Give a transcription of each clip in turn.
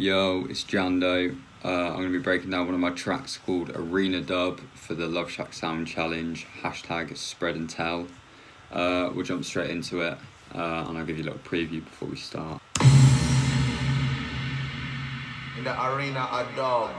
Yo, it's Jando. I'm going to be breaking down one of my tracks called Arena Dub for the Love Shack Sound Challenge, hashtag spread and tell. We'll jump straight into it, and I'll give you a little preview before we start. In the arena a dub.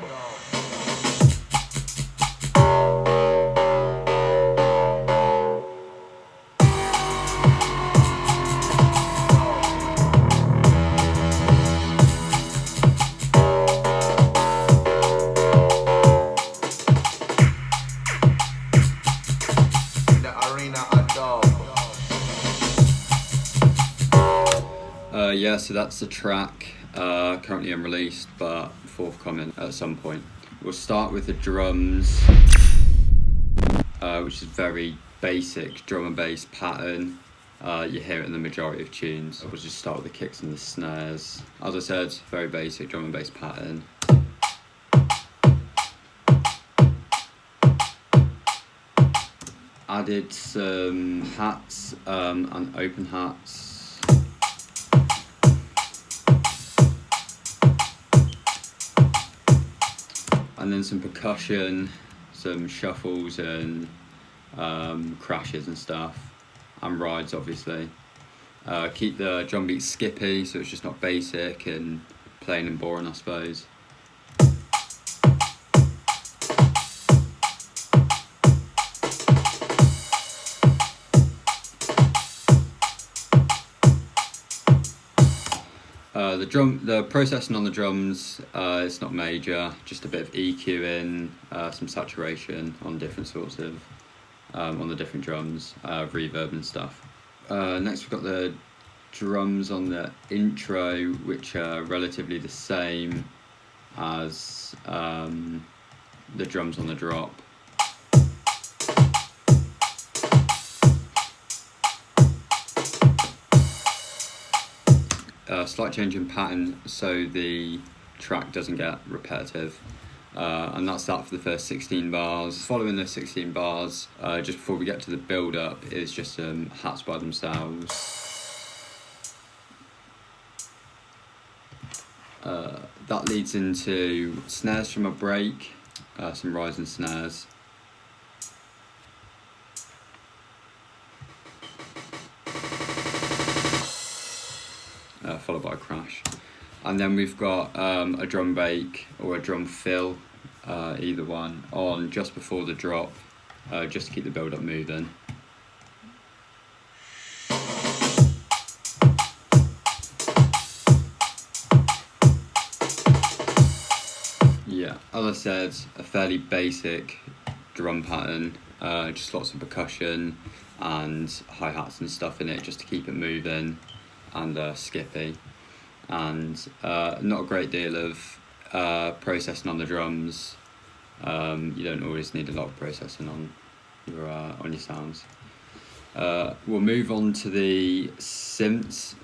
Yeah, so that's the track, currently unreleased but forthcoming at some point. We'll start with the drums, which is very basic drum and bass pattern. You hear it in the majority of tunes. We'll just start with the kicks and the snares. As I said, very basic drum and bass pattern. Added some hats and open hats. And then some percussion, some shuffles and crashes and stuff, and rides obviously. Keep the drum beat skippy, so it's just not basic and plain and boring, I suppose. The processing on the drums, it's not major, just a bit of EQing, some saturation on different sorts of, on the different drums, reverb and stuff. Next we've got the drums on the intro, which are relatively the same as the drums on the drop. Slight change in pattern so the track doesn't get repetitive, and that's that for the first 16 bars. Following the 16 bars, just before we get to the build up, is just hats by themselves. That leads into snares from a break, some rising snares. Followed by a crash, and then we've got a drum break or a drum fill, either one, on just before the drop, just to keep the build up moving. Yeah, as I said, a fairly basic drum pattern, just lots of percussion and hi-hats and stuff in it just to keep it moving, and skippy, and not a great deal of processing on the drums. You don't always need a lot of processing on your sounds. We'll move on to the synths,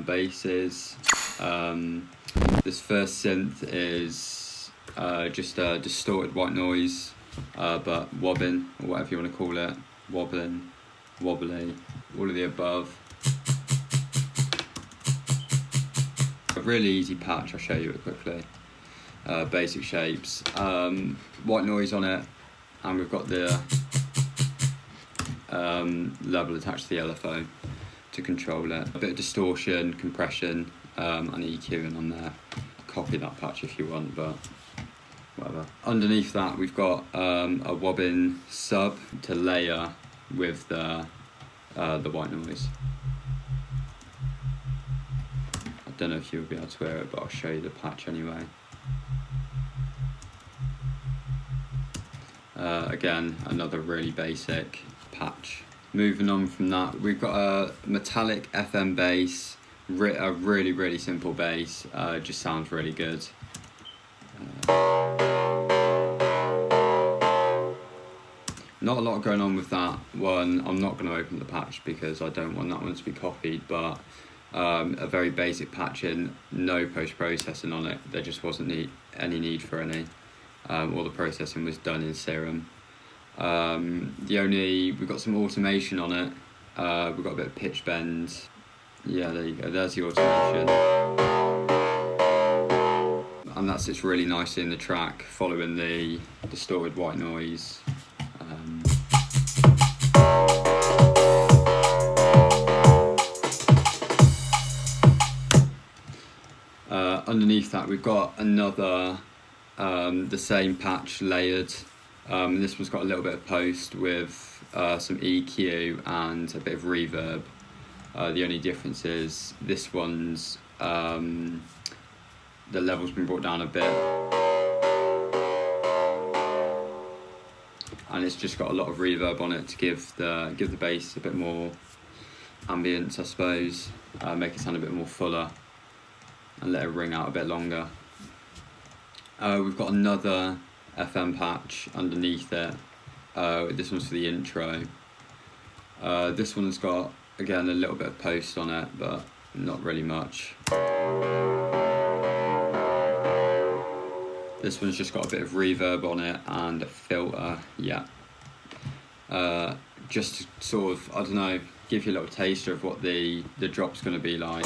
basses. This first synth is just a distorted white noise, but wobbing, or whatever you want to call it, wobbling, wobbly, all of the above. A really easy patch, I'll show you it quickly. Basic shapes, white noise on it, and we've got the level attached to the LFO to control it. A bit of distortion, compression, and EQing on there. Copy that patch if you want, but whatever. Underneath that we've got a wobbin sub to layer with the white noise. I don't know if you'll be able to hear it, but I'll show you the patch anyway. Again, another really basic patch. Moving on from that, we've got a metallic FM bass, a really simple bass, just sounds really good. Not a lot going on with that one. I'm not going to open the patch because I don't want that one to be copied, but a very basic patching, no post-processing on it. There just wasn't any need for any. All the processing was done in Serum. We've got some automation on it. We've got a bit of pitch bend. Yeah, there you go, there's the automation. and that sits really nicely in the track, following the distorted white noise. Underneath that we've got another, the same patch layered. This one's got a little bit of post with some EQ and a bit of reverb. The only difference is this one's, the level's been brought down a bit, and it's just got a lot of reverb on it to give the bass a bit more ambience, I suppose, make it sound a bit more fuller and let it ring out a bit longer. We've got another FM patch underneath it. This one's for the intro. This one's got, again, a little bit of post on it, but not really much. This one's just got a bit of reverb on it and a filter, yeah. Just to sort of, I don't know, give you a little taster of what the drop's going to be like.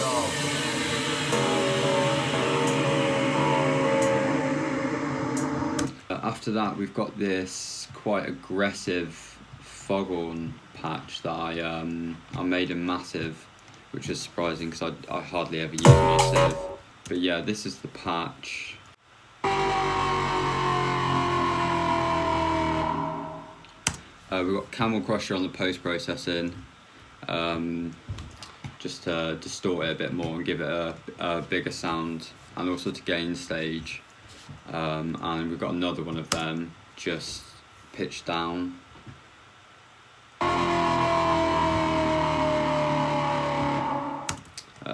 After that we've got this quite aggressive foghorn patch that I made in massive, which is surprising because I hardly ever use massive. But yeah, this is the patch. We've got Camel Crusher on the post-processing, just to distort it a bit more and give it a bigger sound, and also to gain stage. And we've got another one of them just pitched down.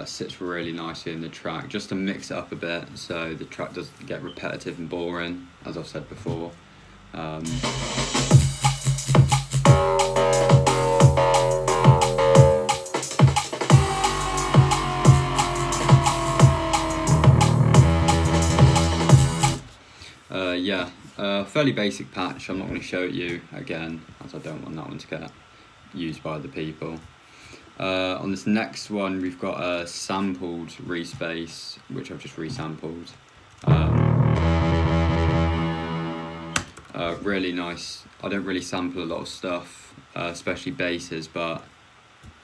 Sits really nicely in the track, just to mix it up a bit so the track doesn't get repetitive and boring, as I've said before. Fairly basic patch. I'm not going to show it you again, as I don't want that one to get used by other people. On this next one we've got a sampled respace, which I've just resampled. Really nice. I don't really sample a lot of stuff, especially basses, but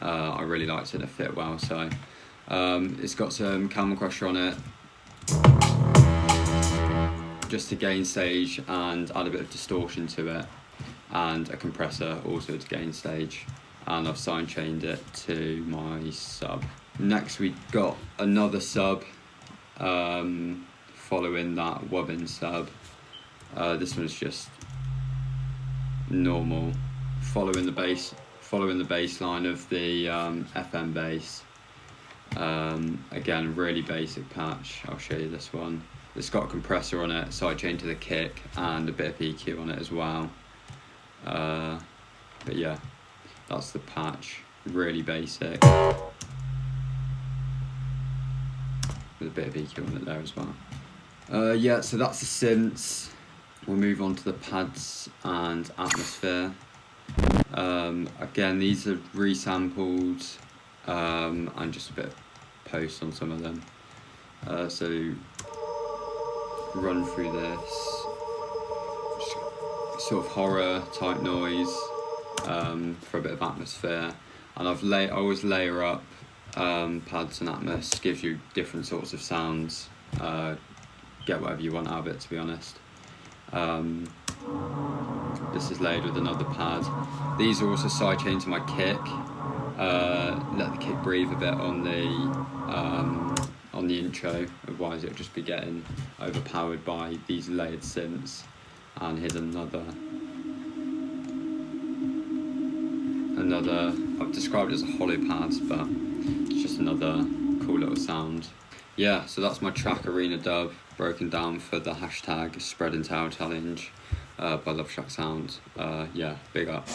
I really liked it, it fit well. So it's got some Camel Crusher on it, just to gain stage and add a bit of distortion to it, and a compressor also to gain stage, and I've sidechained it to my sub. Next we got another sub following that Wubbin sub. This one's just normal, following the bass line of the FM bass. Again, really basic patch. I'll show you this one. It's got a compressor on it, sidechain to the kick, and a bit of EQ on it as well. But yeah, that's the patch. Really basic, with a bit of EQ on it there as well. Yeah, so that's the synths. We'll move on to the pads and atmosphere. Again, these are resampled, and just a bit of post on some of them. So run through this, sort of horror type noise, for a bit of atmosphere, and I always layer up pads and atmos. Gives you different sorts of sounds. Get whatever you want out of it, to be honest. This is layered with another pad. These are also sidechained to my kick. Let the kick breathe a bit on the intro, otherwise it'll just be getting overpowered by these layered synths. And here's another, I've described it as a hollow pad, but it's just another cool little sound. Yeah, so that's my track Arena dub, broken down for the hashtag Spread and Tell challenge by Love Shack Sound. Yeah, big up.